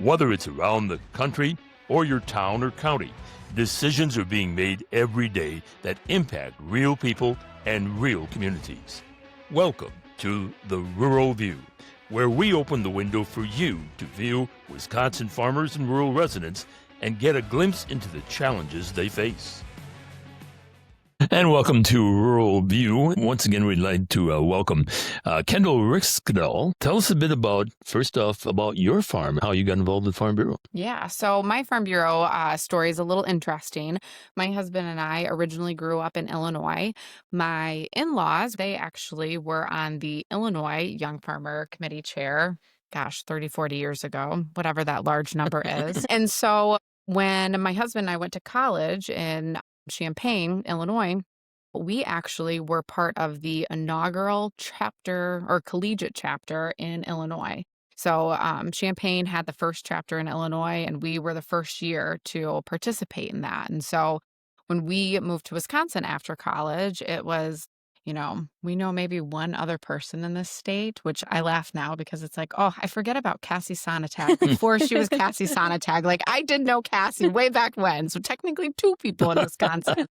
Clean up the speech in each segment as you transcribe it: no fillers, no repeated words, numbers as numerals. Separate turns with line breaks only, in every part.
Whether it's around the country or your town or county, decisions are being made every day that impact real people and real communities. Welcome to the Rural View, where we open the window for you to view Wisconsin farmers and rural residents and get a glimpse into the challenges they face. And welcome to Rural View. Once again, we'd like to welcome Kendall Riskedal. Tell us a bit about, first off, about your farm, how you got involved with Farm Bureau.
Yeah, so my Farm Bureau story is a little interesting. My husband and I originally grew up in Illinois. My in-laws, they actually were on the Illinois Young Farmer Committee chair, 30, 40 years ago, whatever that large number is. And so when my husband and I went to college in Champaign, Illinois, we actually were part of the inaugural chapter or collegiate chapter in Illinois. So Champaign had the first chapter in Illinois, and we were the first year to participate in that. And so when we moved to Wisconsin after college, it was, we know maybe one other person in this state, which I laugh now because it's like, oh, I forget about Cassie Sonntag before she was Cassie Sonntag. Like, I did know Cassie way back when. So technically two people in Wisconsin.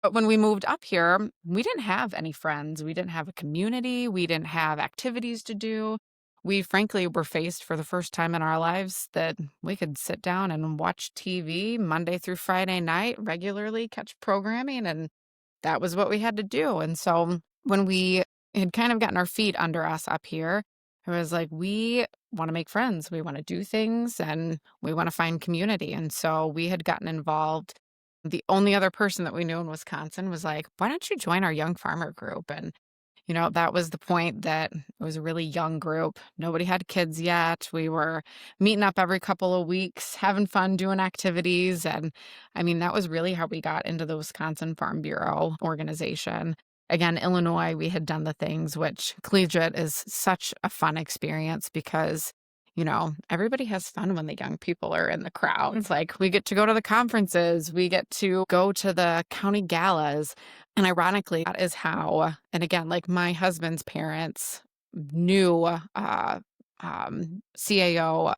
But when we moved up here, we didn't have any friends. We didn't have a community. We didn't have activities to do. We frankly were faced for the first time in our lives that we could sit down and watch TV Monday through Friday night regularly, catch programming, and that was what we had to do. And so when we had kind of gotten our feet under us up here, it was like, we want to make friends. We want to do things and we want to find community. And so we had gotten involved. The only other person that we knew in Wisconsin was like, why don't you join our Young Farmer group? And that was the point that it was a really young group. Nobody had kids yet. We were meeting up every couple of weeks, having fun, doing activities. And that was really how we got into the Wisconsin Farm Bureau organization. Again, Illinois, we had done the things, which collegiate is such a fun experience because everybody has fun when the young people are in the crowd. It's like we get to go to the conferences, we get to go to the county galas. And ironically, that is how, and again, like my husband's parents knew CAO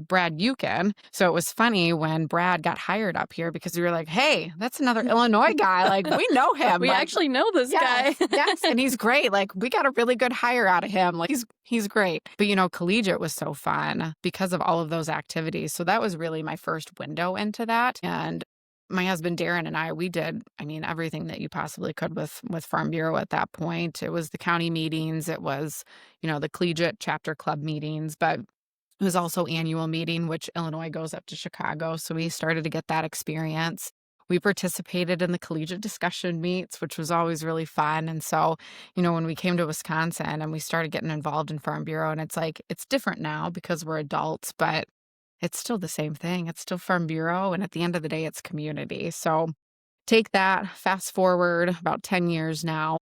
Brad Yukin. So it was funny when Brad got hired up here because we were like, hey, that's another Illinois guy. Like, we know him.
We actually know this guy.
Yes, and he's great. Like, we got a really good hire out of him. Like, he's great. But, collegiate was so fun because of all of those activities. So that was really my first window into that. And my husband, Darren, and I, we did, everything that you possibly could with Farm Bureau at that point. It was the county meetings. It was, the collegiate chapter club meetings, but it was also annual meeting, which Illinois goes up to Chicago. So we started to get that experience. We participated in the collegiate discussion meets, which was always really fun. And so, when we came to Wisconsin and we started getting involved in Farm Bureau, and it's like, it's different now because we're adults, but it's still the same thing. It's still Farm Bureau. And at the end of the day, it's community. So take that, fast forward about 10 years now.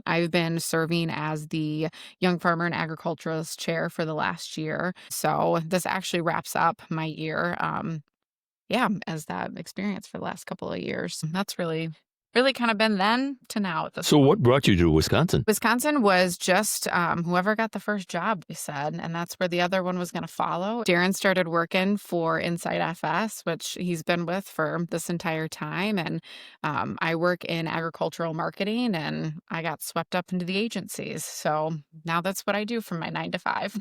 I've been serving as the Young Farmer and Agriculturalist chair for the last year. So this actually wraps up my year, as that experience for the last couple of years. That's really kind of been then to now.
So what brought you to Wisconsin?
Wisconsin was just whoever got the first job, we said, and that's where the other one was going to follow. Darren started working for Inside FS, which he's been with for this entire time, and I work in agricultural marketing, and I got swept up into the agencies. So now that's what I do from my 9 to 5.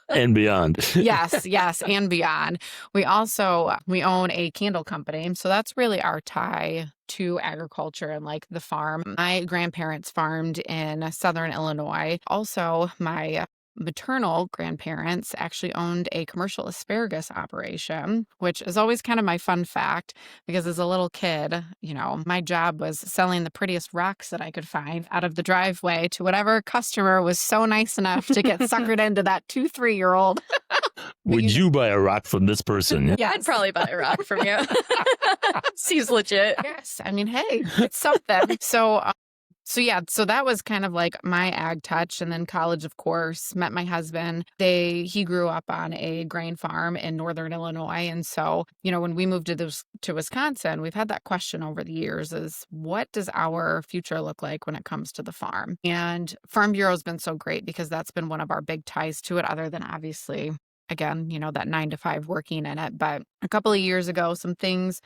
And beyond.
Yes, and beyond. We own a candle company, so that's really our tie to agriculture and like the farm. My grandparents farmed in southern Illinois. Also, my maternal grandparents actually owned a commercial asparagus operation, which is always kind of my fun fact because as a little kid, my job was selling the prettiest rocks that I could find out of the driveway to whatever customer was so nice enough to get suckered into that 2-3-year-old.
Would you buy a rock from this person?
Yeah, I'd probably buy a rock from you. Seems legit.
Yes. Hey, it's something. So that was kind of like my ag touch. And then college, of course, met my husband. He grew up on a grain farm in northern Illinois. And so, when we moved to Wisconsin, we've had that question over the years is what does our future look like when it comes to the farm? And Farm Bureau has been so great because that's been one of our big ties to it, other than obviously again, that 9 to 5 working in it. But a couple of years ago, some things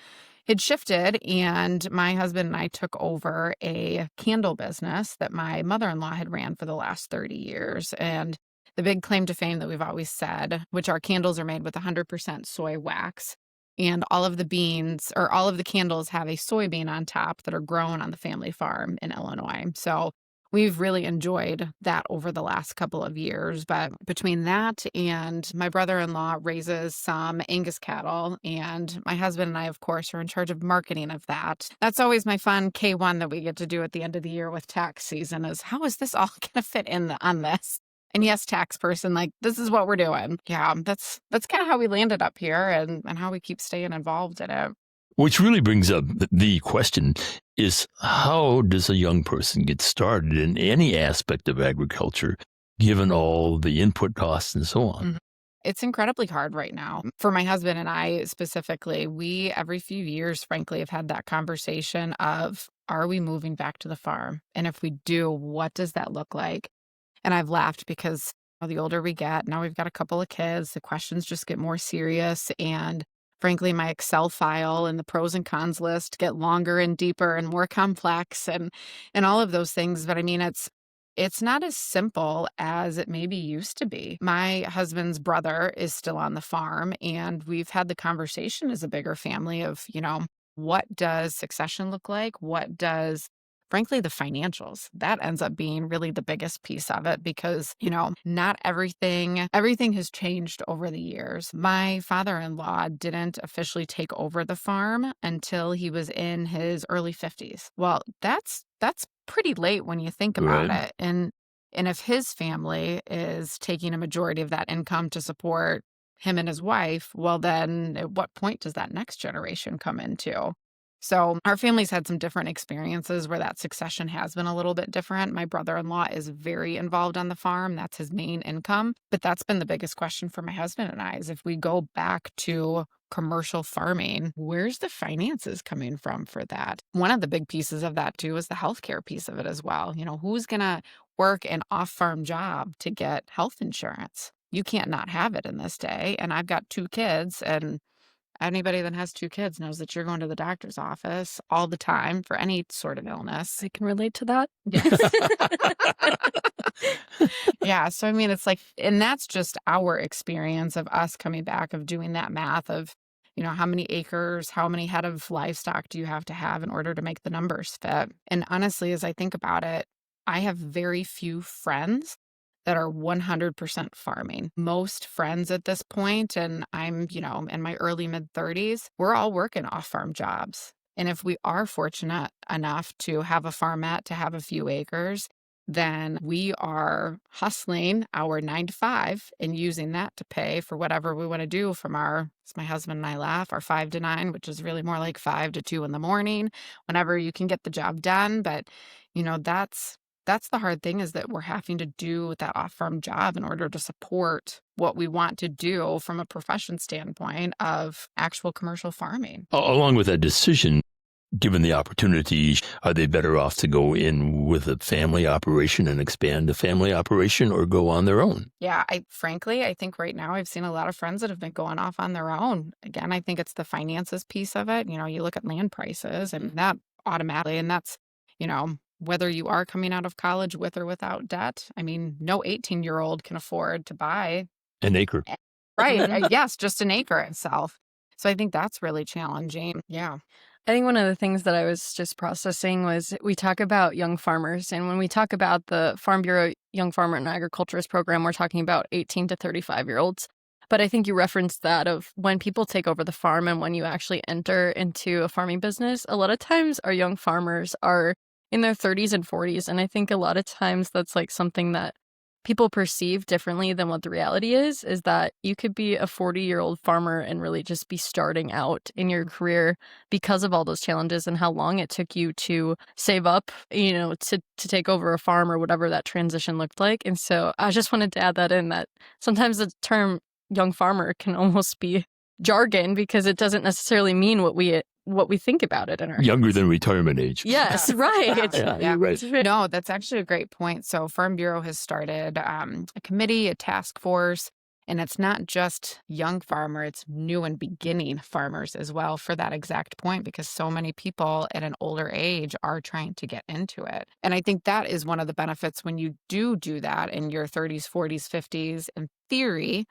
had shifted, and my husband and I took over a candle business that my mother-in-law had ran for the last 30 years. And the big claim to fame that we've always said, which our candles are made with 100% soy wax. And all of the beans or all of the candles have a soybean on top that are grown on the family farm in Illinois. So we've really enjoyed that over the last couple of years. But between that and my brother-in-law raises some Angus cattle, and my husband and I, of course, are in charge of marketing of that. That's always my fun K1 that we get to do at the end of the year with tax season is how is this all going to fit in on this? And yes, tax person, like, this is what we're doing. Yeah, that's kind of how we landed up here and how we keep staying involved in it.
Which really brings up the question is, how does a young person get started in any aspect of agriculture, given all the input costs and so on?
Mhm. It's incredibly hard right now. For my husband and I specifically, we every few years, frankly, have had that conversation of, are we moving back to the farm? And if we do, what does that look like? And I've laughed because the older we get, now we've got a couple of kids, the questions just get more serious. And frankly, my Excel file and the pros and cons list get longer and deeper and more complex and all of those things. But I mean, it's not as simple as it maybe used to be. My husband's brother is still on the farm, and we've had the conversation as a bigger family of, what does succession look like? What does frankly, the financials, that ends up being really the biggest piece of it because, not everything has changed over the years. My father-in-law didn't officially take over the farm until he was in his early 50s. Well, that's pretty late when you think about
Right.
it. And if his family is taking a majority of that income to support him and his wife, well, then at what point does that next generation come into? So our family's had some different experiences where that succession has been a little bit different. My brother-in-law is very involved on the farm. That's his main income. But that's been the biggest question for my husband and I is if we go back to commercial farming, where's the finances coming from for that? One of the big pieces of that too is the healthcare piece of it as well. Who's going to work an off-farm job to get health insurance? You can't not have it in this day. And I've got 2 kids, and anybody that has 2 kids knows that you're going to the doctor's office all the time for any sort of illness.
I can relate to that.
Yes. Yeah. So, I mean, it's like, and that's just our experience of us coming back of doing that math of, how many acres, how many head of livestock do you have to have in order to make the numbers fit? And honestly, as I think about it, I have very few friends that are 100% farming. Most friends at this point, and I'm, in my early mid 30s, we're all working off farm jobs. And if we are fortunate enough to have a farmette, to have a few acres, then we are hustling our 9 to 5 and using that to pay for whatever we want to do from our, as my husband and I laugh, our 5 to 9, which is really more like 5 to 2 in the morning, whenever you can get the job done. But, that's the hard thing is that we're having to do that off-farm job in order to support what we want to do from a profession standpoint of actual commercial farming.
Along with that decision, given the opportunity, are they better off to go in with a family operation and expand the family operation or go on their own?
Yeah, I think right now I've seen a lot of friends that have been going off on their own. Again, I think it's the finances piece of it. You look at land prices and that automatically, and that's, whether you are coming out of college with or without debt. I mean, no 18-year-old can afford to buy
An acre.
right. Yes, just an acre itself. So I think that's really challenging. Yeah.
I think one of the things that I was just processing was we talk about young farmers. And when we talk about the Farm Bureau Young Farmer and Agriculturalist program, we're talking about 18 to 35-year-olds. But I think you referenced that of when people take over the farm and when you actually enter into a farming business, a lot of times our young farmers are in their 30s and 40s. And I think a lot of times that's like something that people perceive differently than what the reality is that you could be a 40-year-old farmer and really just be starting out in your career because of all those challenges and how long it took you to save up, to take over a farm or whatever that transition looked like. And so I just wanted to add that in, that sometimes the term young farmer can almost be jargon because it doesn't necessarily mean what we think about it in our
Younger
heads.
than retirement age.
Yes, right.
Yeah, you're right.
No, that's actually a great point. So Farm Bureau has started a committee, a task force And it's not just young farmer, it's new and beginning farmers as well for that exact point, because so many people at an older age are trying to get into it. And I think that is one of the benefits when you do that in your 30s, 40s, 50s. In theory,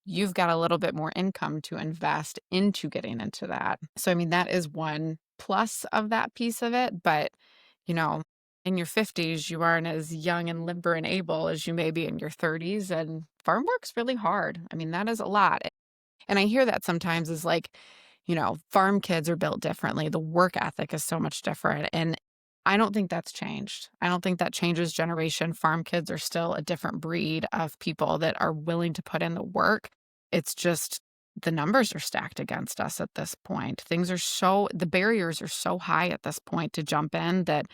you've got a little bit more income to invest into getting into that. So, I mean, that is one plus of that piece of it. But, you know, in your 50s, you aren't as young and limber and able as you may be in your 30s. And farm work's really hard. I mean, that is a lot. And I hear that sometimes is like, farm kids are built differently. The work ethic is so much different. And I don't think that's changed. I don't think that changes generation. Farm kids are still a different breed of people that are willing to put in the work. It's just the numbers are stacked against us at this point. The barriers are so high at this point to jump in that,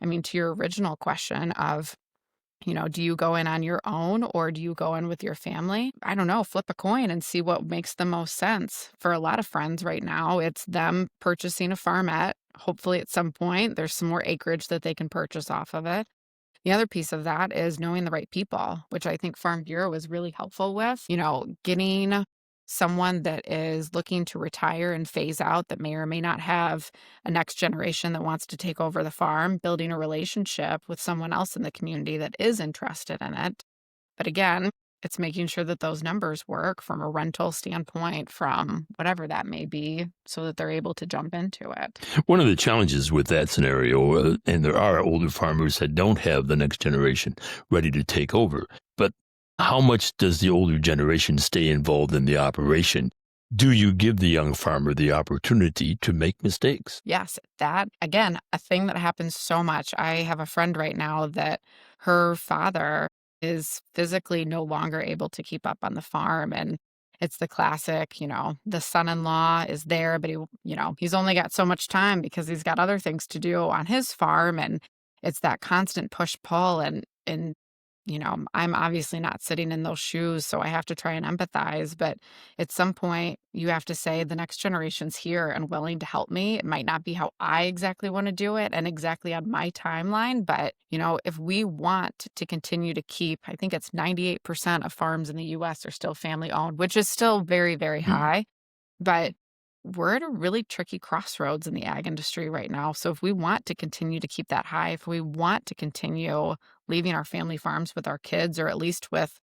I mean, to your original question of, do you go in on your own or do you go in with your family? I don't know, flip a coin and see what makes the most sense. For a lot of friends right now, it's them purchasing a farmette. Hopefully at some point there's some more acreage that they can purchase off of it. The other piece of that is knowing the right people, which I think Farm Bureau is really helpful with. Getting someone that is looking to retire and phase out that may or may not have a next generation that wants to take over the farm, building a relationship with someone else in the community that is interested in it. But again, it's making sure that those numbers work from a rental standpoint, from whatever that may be, so that they're able to jump into it.
One of the challenges with that scenario, and there are older farmers that don't have the next generation ready to take over, but how much does the older generation stay involved in the operation? Do you give the young farmer the opportunity to make mistakes?
Yes, that, again, a thing that happens so much. I have a friend right now that her father is physically no longer able to keep up on the farm. And it's the classic, the son-in-law is there, but he's only got so much time because he's got other things to do on his farm. And it's that constant push-pull. And I'm obviously not sitting in those shoes, so I have to try and empathize. But at some point, you have to say the next generation's here and willing to help me. It might not be how I exactly want to do it and exactly on my timeline, but if we want to continue to keep, I think it's 98% of farms in the U.S. are still family owned, which is still very, very high. But we're at a really tricky crossroads in the ag industry right now. So if we want to continue to keep that high, if we want to continue leaving our family farms with our kids, or at least with,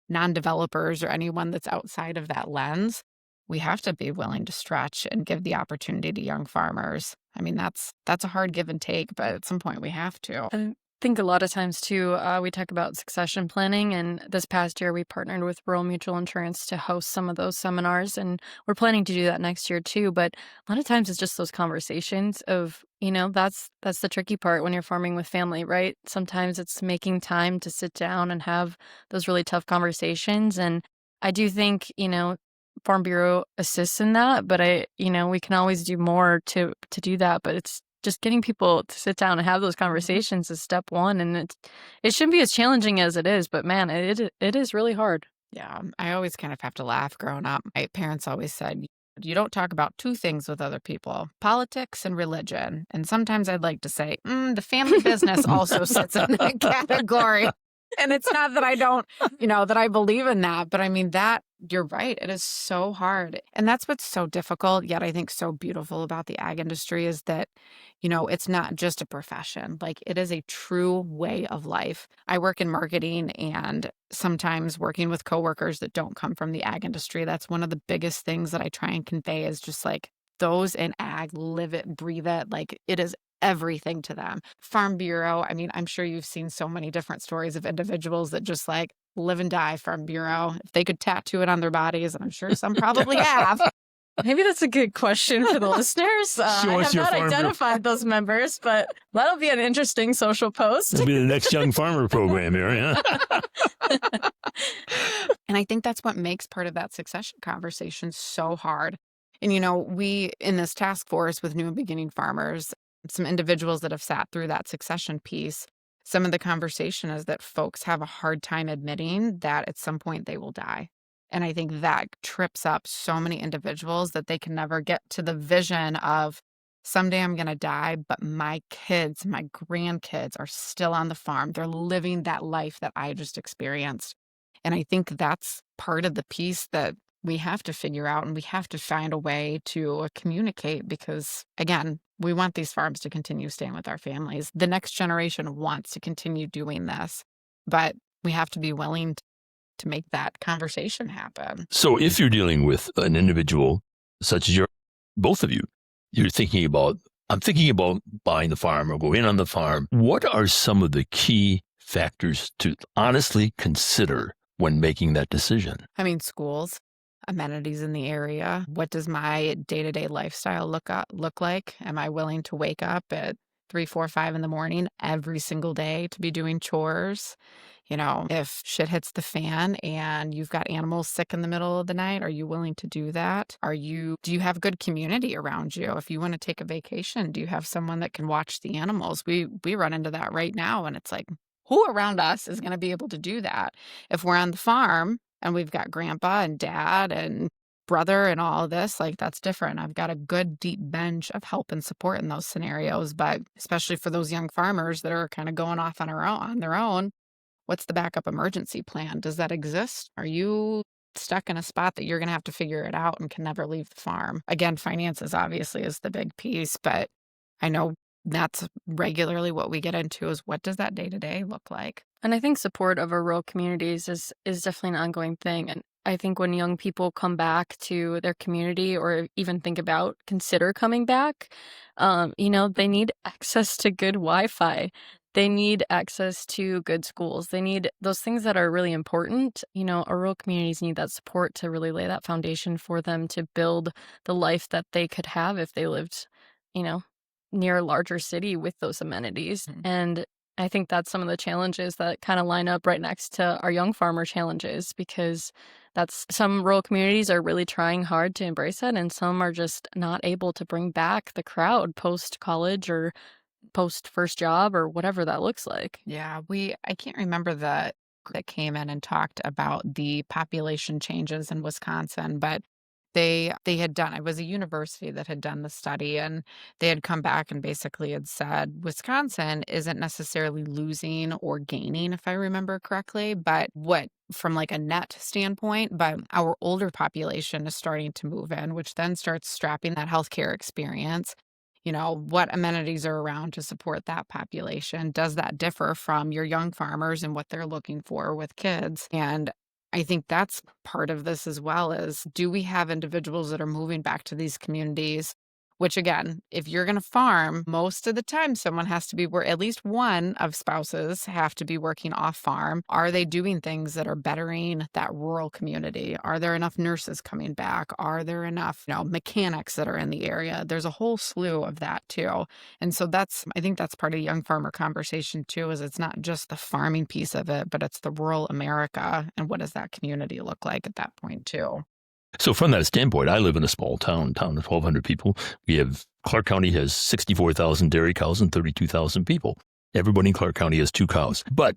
non-developers or anyone that's outside of that lens, we have to be willing to stretch and give the opportunity to young farmers. I mean, that's a hard give and take, but at some point we have to.
I think a lot of times too, we talk about succession planning, and this past year we partnered with Rural Mutual Insurance to host some of those seminars, and we're planning to do that next year too. But a lot of times it's just those conversations of, that's the tricky part when you're farming with family, right? Sometimes it's making time to sit down and have those really tough conversations. And I do think, Farm Bureau assists in that, but we can always do more to do that. But it's just getting people to sit down and have those conversations is step one. And it shouldn't be as challenging as it is, but man, it is really hard.
Yeah, I always kind of have to laugh growing up. My parents always said, you don't talk about two things with other people, politics and religion. And sometimes I'd like to say, the family business also sits in that category. And it's not that I don't, that I believe in that, but I mean, you're right. It is so hard. And that's what's so difficult, yet I think so beautiful about the ag industry is that, it's not just a profession. Like, it is a true way of life. I work in marketing, and sometimes working with coworkers that don't come from the ag industry, that's one of the biggest things that I try and convey is just like, those in ag live it, breathe it. Like, it is everything to them. Farm Bureau, I mean, I'm sure you've seen so many different stories of individuals that just like live and die Farm Bureau. If they could tattoo it on their bodies, and I'm sure some probably have.
Maybe that's a good question for the listeners. I have not identified those members, but that'll be an interesting social post.
It'll be the next Young Farmer program here, yeah.
And I think that's what makes part of that succession conversation so hard. And, we, in this task force with new and beginning farmers, some individuals that have sat through that succession piece, some of the conversation is that folks have a hard time admitting that at some point they will die. And I think that trips up so many individuals that they can never get to the vision of someday I'm going to die, but my kids, my grandkids are still on the farm. They're living that life that I just experienced. And I think that's part of the piece that we have to figure out, and we have to find a way to communicate because, again, we want these farms to continue staying with our families. The next generation wants to continue doing this, but we have to be willing to make that conversation happen.
So if you're dealing with an individual such as both of you, you're thinking about, I'm thinking about buying the farm or go in on the farm. What are some of the key factors to honestly consider when making that decision?
I mean, schools, amenities in the area. What does my day-to-day lifestyle look like? Am I willing to wake up at 3, 4, 5 in the morning every single day to be doing chores? If shit hits the fan and you've got animals sick in the middle of the night, are you willing to do that? Do you have good community around you? If you want to take a vacation, do you have someone that can watch the animals? We run into that right now, and it's like, who around us is going to be able to do that? If we're on the farm and we've got grandpa and dad and brother and all of this, like, that's different. I've got a good deep bench of help and support in those scenarios, but especially for those young farmers that are kind of going off on their own, what's the backup emergency plan? Does that exist? Are you stuck in a spot that you're going to have to figure it out and can never leave the farm? Again, finances obviously is the big piece, but I know that's regularly what we get into is what does that day-to-day look like?
And I think support of our rural communities is definitely an ongoing thing. And I think when young people come back to their community or even consider coming back, they need access to good Wi-Fi. They need access to good schools. They need those things that are really important. Our rural communities need that support to really lay that foundation for them to build the life that they could have if they lived, near a larger city with those amenities.
Mhm.
And I think that's some of the challenges that kind of line up right next to our young farmer challenges, because that's some rural communities are really trying hard to embrace that, and some are just not able to bring back the crowd post college or post first job or whatever that looks like.
Yeah, I can't remember that came in and talked about the population changes in Wisconsin, but they had done, it was a university that had done the study, and they had come back and basically had said Wisconsin isn't necessarily losing or gaining, if I remember correctly, but what from like a net standpoint, but our older population is starting to move in, which then starts strapping that healthcare experience. What amenities are around to support that population? Does that differ from your young farmers and what they're looking for with kids? And I think that's part of this as well is, do we have individuals that are moving back to these communities? Which again, if you're going to farm, most of the time someone has to be where at least one of spouses have to be working off farm. Are they doing things that are bettering that rural community? Are there enough nurses coming back? Are there enough, mechanics that are in the area? There's a whole slew of that too. And so I think that's part of the young farmer conversation too, is it's not just the farming piece of it, but it's the rural America. And what does that community look like at that point too?
So from that standpoint, I live in a small town of 1,200 people. Clark County has 64,000 dairy cows and 32,000 people. Everybody in Clark County has 2 cows. But,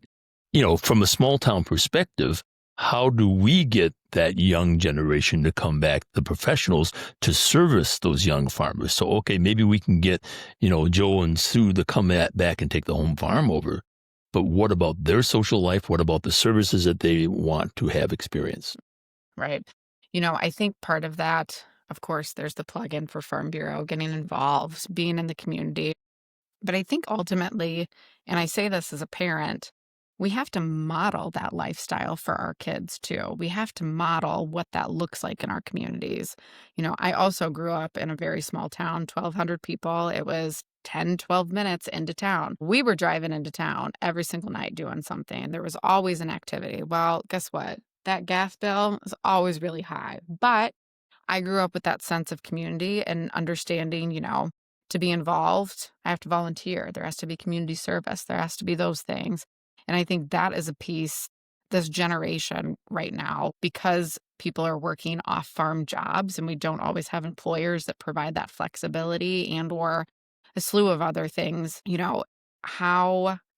from a small town perspective, how do we get that young generation to come back, the professionals, to service those young farmers? So, okay, maybe we can get, Joe and Sue to come back and take the home farm over. But what about their social life? What about the services that they want to have experience?
Right. I think part of that, of course, there's the plug-in for Farm Bureau, getting involved, being in the community. But I think ultimately, and I say this as a parent, we have to model that lifestyle for our kids too. We have to model what that looks like in our communities. I also grew up in a very small town, 1,200 people. It was 10, 12 minutes into town. We were driving into town every single night doing something. There was always an activity. Well, guess what? That gas bill is always really high. But I grew up with that sense of community and understanding, to be involved, I have to volunteer. There has to be community service. There has to be those things. And I think that is a piece, this generation right now, because people are working off farm jobs and we don't always have employers that provide that flexibility and or a slew of other things,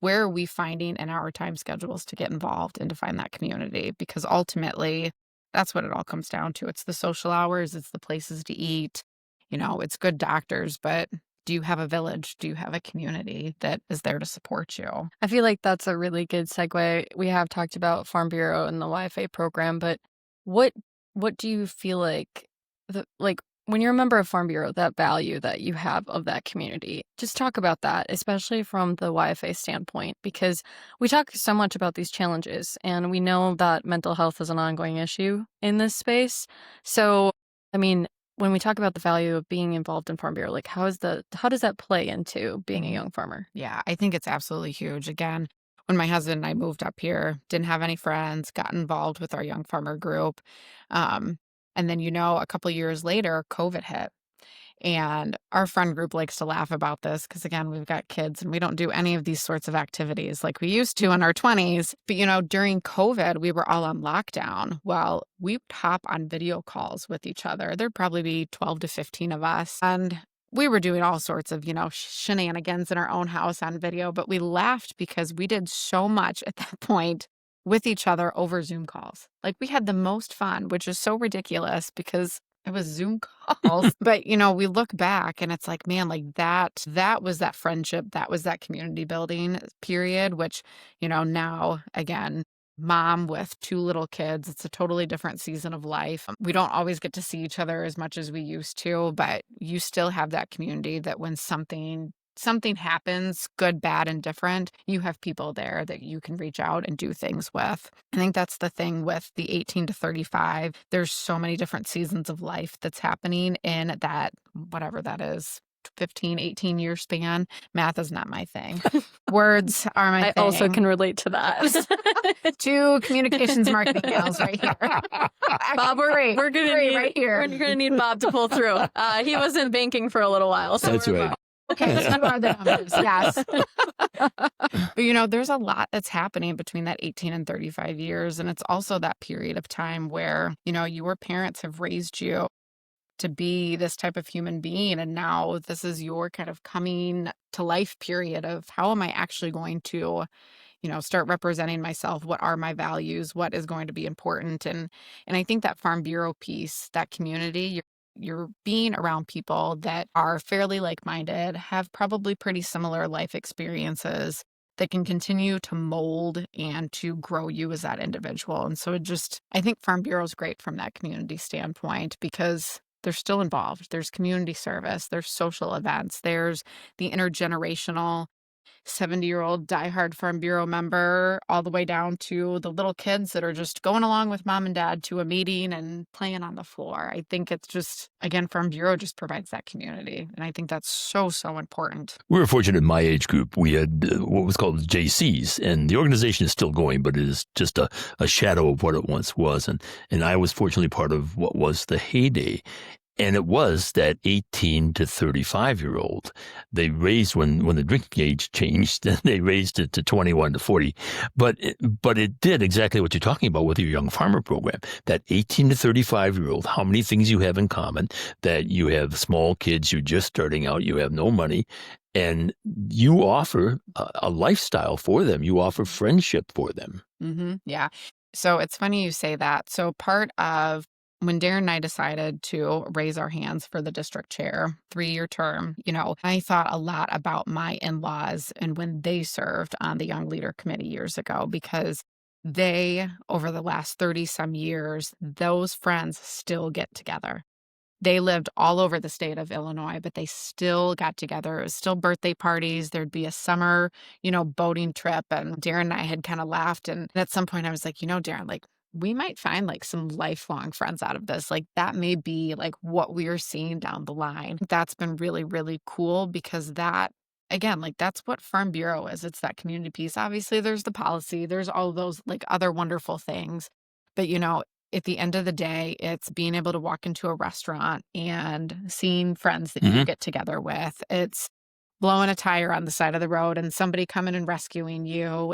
where are we finding in our time schedules to get involved and to find that community? Because ultimately, that's what it all comes down to. It's the social hours, it's the places to eat, it's good doctors, but Do you have a village? Do you have a community that is there to support you?
I feel like that's a really good segue. We have talked about Farm Bureau and the YFA program, but what what do you feel like when you're a member of Farm Bureau, that value that you have of that community? Just talk about that, especially from the YFA standpoint, because we talk so much about these challenges and we know that mental health is an ongoing issue in this space. So, I mean, when we talk about the value of being involved in Farm Bureau, like how does that play into being a young farmer?
Yeah, I think it's absolutely huge. Again, when my husband and I moved up here, didn't have any friends, got involved with our young farmer group. Um, and then, a couple years later, COVID hit. And our friend group likes to laugh about this because, again, we've got kids and we don't do any of these sorts of activities like we used to in our 20s. But, during COVID, we were all on lockdown. Well, we would hop on video calls with each other. There'd probably be 12 to 15 of us. And we were doing all sorts of, shenanigans in our own house on video. But we laughed because we did so much at that point with each other over Zoom calls. Like we had the most fun, which is so ridiculous because it was Zoom calls. But, we look back and it's like, man, like that was that friendship. That was that community building period, which, now again, mom with 2 little kids, it's a totally different season of life. We don't always get to see each other as much as we used to, but you still have that community that when something happens, good, bad, and different, you have people there that you can reach out and do things with. I think that's the thing with the 18 to 35. There's so many different seasons of life that's happening in that, whatever that is, 15, 18-year span. Math is not my thing. Words are my thing.
I also can relate to that.
2 communications marketing gals right here.
Bob, we're gonna need
right here.
We're gonna need Bob to pull through. He was in banking for a little while. So
That's right.
Okay, so are the numbers, yes. But there's a lot that's happening between that 18 and 35 years. And it's also that period of time where, your parents have raised you to be this type of human being. And now this is your kind of coming to life period of how am I actually going to, start representing myself? What are my values? What is going to be important? And I think that Farm Bureau piece, that community, you're being around people that are fairly like-minded, have probably pretty similar life experiences that can continue to mold and to grow you as that individual. And so I think Farm Bureau is great from that community standpoint because they're still involved. There's community service, there's social events, there's the intergenerational 70-year-old diehard Farm Bureau member, all the way down to the little kids that are just going along with mom and dad to a meeting and playing on the floor. I think it's just, again, Farm Bureau just provides that community. And I think that's so, so important.
We were fortunate in my age group. We had what was called JCs, and the organization is still going, but it is just a shadow of what it once was. And I was fortunately part of what was the heyday. And it was that 18 to 35-year-old. They raised, when the drinking age changed, they raised it to 21 to 40. But it did exactly what you're talking about with your Young Farmer program. That 18 to 35-year-old, how many things you have in common, that you have small kids, you're just starting out, you have no money, and you offer a lifestyle for them. You offer friendship for them.
Mm-hmm. Yeah. So it's funny you say that. So part of when Darren and I decided to raise our hands for the district chair, 3-year term, I thought a lot about my in-laws and when they served on the Young Leader Committee years ago, because they, over the last 30 some years, those friends still get together. They lived all over the state of Illinois, but they still got together. It was still birthday parties. There'd be a summer, boating trip. And Darren and I had kind of laughed. And at some point I was like, Darren, like, we might find like some lifelong friends out of this. Like that may be like what we're seeing down the line. That's been really, really cool because that, again, like that's what Farm Bureau is. It's that community piece. Obviously there's the policy, there's all those like other wonderful things. But at the end of the day, it's being able to walk into a restaurant and seeing friends that you get together with. It's blowing a tire on the side of the road and somebody coming and rescuing you.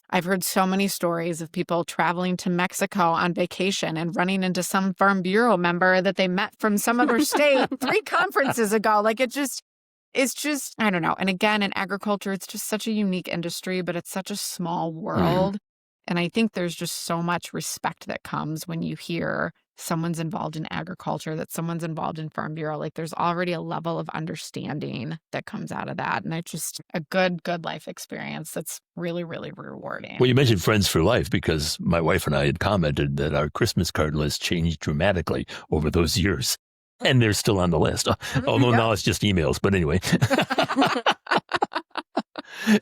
I've heard so many stories of people traveling to Mexico on vacation and running into some Farm Bureau member that they met from some other state 3 conferences ago. Like it's just, I don't know. And again, in agriculture, it's just such a unique industry, but it's such a small world And I think there's just so much respect that comes when you hear someone's involved in agriculture, that someone's involved in Farm Bureau. Like there's already a level of understanding that comes out of that. And it's just a good life experience that's really, really rewarding.
Well, you mentioned Friends for Life because my wife and I had commented that our Christmas card list changed dramatically over those years. And they're still on the list. Although now it's just emails. But anyway.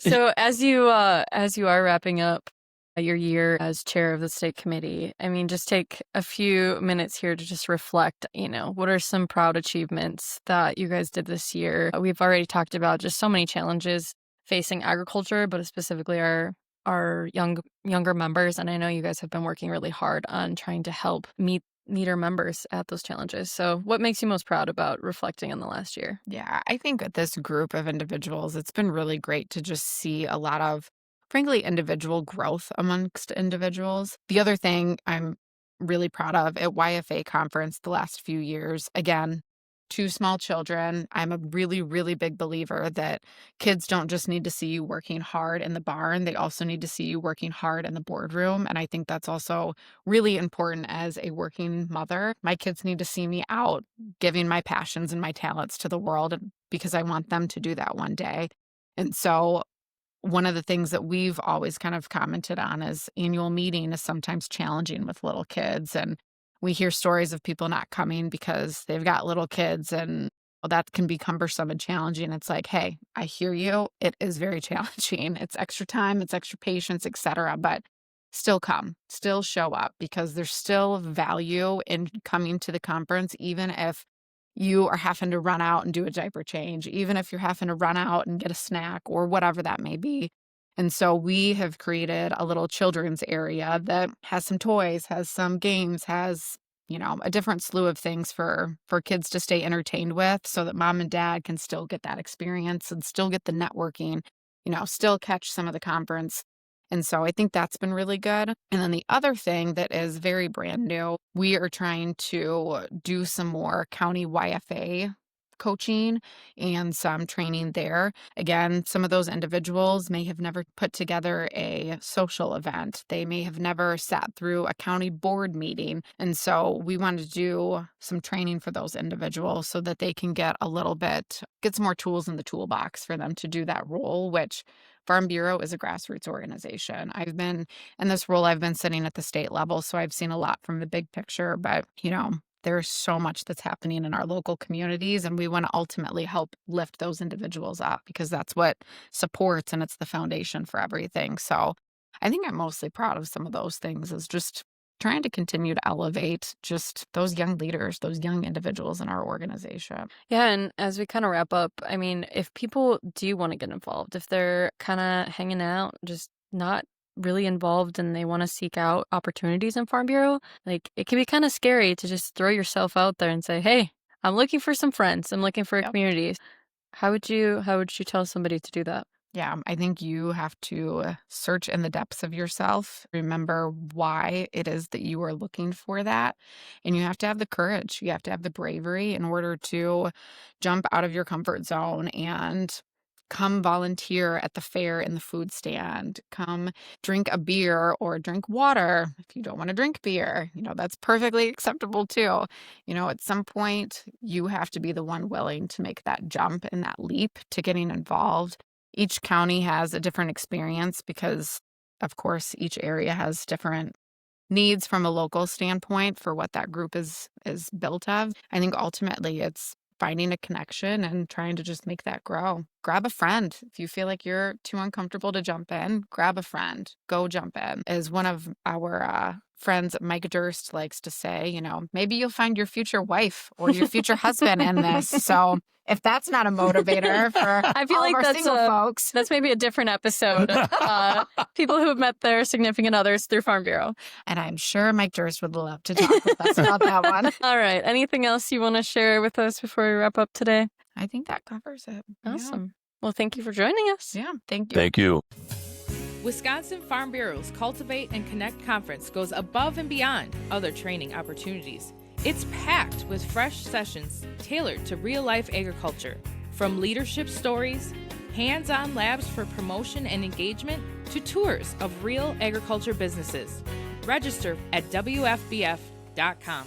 So as you are wrapping up your year as chair of the state committee, I mean, just take a few minutes here to just reflect, what are some proud achievements that you guys did this year? We've already talked about just so many challenges facing agriculture, but specifically our younger members. And I know you guys have been working really hard on trying to help meet our members at those challenges. So what makes you most proud about reflecting on the last year?
Yeah, I think with this group of individuals, it's been really great to just see a lot of, frankly, individual growth amongst individuals. The other thing I'm really proud of at YFA conference the last few years, again, 2 small children. I'm a really, really big believer that kids don't just need to see you working hard in the barn. They also need to see you working hard in the boardroom. And I think that's also really important as a working mother. My kids need to see me out giving my passions and my talents to the world because I want them to do that one day. And so one of the things that we've always kind of commented on is annual meeting is sometimes challenging with little kids. And we hear stories of people not coming because they've got little kids, and that can be cumbersome and challenging. It's like, hey, I hear you. It is very challenging. It's extra time, it's extra patience, etc. But still come, still show up, because there's still value in coming to the conference, even if you are having to run out and do a diaper change, even if you're having to run out and get a snack or whatever that may be. And so we have created a little children's area that has some toys, has some games, has, a different slew of things for kids to stay entertained with so that mom and dad can still get that experience and still get the networking, still catch some of the conference. And so I think that's been really good. And then the other thing that is very brand new, we are trying to do some more county YFA coaching and some training there. Again, some of those individuals may have never put together a social event. They may have never sat through a county board meeting. And so we want to do some training for those individuals so that they can get some more tools in the toolbox for them to do that role, which Farm Bureau is a grassroots organization. I've been in this role, I've been sitting at the state level, so I've seen a lot from the big picture, but there's so much that's happening in our local communities, and we want to ultimately help lift those individuals up because that's what supports and it's the foundation for everything. So I think I'm mostly proud of some of those things, is just trying to continue to elevate just those young leaders, those young individuals in our organization.
Yeah, and as we kind of wrap up, I mean, if people do want to get involved, if they're kind of hanging out, just not really involved, and they want to seek out opportunities in Farm Bureau, like it can be kind of scary to just throw yourself out there and say, hey, I'm looking for some friends, I'm looking for a community. How would you tell somebody to do that?
Yeah, I think you have to search in the depths of yourself. Remember why it is that you are looking for that. And you have to have the courage. You have to have the bravery in order to jump out of your comfort zone and come volunteer at the fair in the food stand. Come drink a beer or drink water. If you don't want to drink beer, that's perfectly acceptable too. At some point, you have to be the one willing to make that jump and that leap to getting involved. Each county has a different experience because, of course, each area has different needs from a local standpoint for what that group is built of. I think ultimately it's finding a connection and trying to just make that grow. Grab a friend. If you feel like you're too uncomfortable to jump in, grab a friend. Go jump in. As one of our friends, Mike Durst, likes to say, maybe you'll find your future wife or your future husband in this. So if that's not a motivator for
I feel
all
like
of our single folks.
That's maybe a different episode. People who have met their significant others through Farm Bureau.
And I'm sure Mike Durst would love to talk with us about that one.
All right. Anything else you want to share with us before we wrap up today?
I think that covers it.
Awesome.
Yeah.
Well, thank you for joining us.
Yeah, thank you.
Thank you.
Wisconsin Farm Bureau's Cultivate and Connect conference goes above and beyond other training opportunities. It's packed with fresh sessions tailored to real-life agriculture. From leadership stories, hands-on labs for promotion and engagement, to tours of real agriculture businesses. Register at WFBF.com.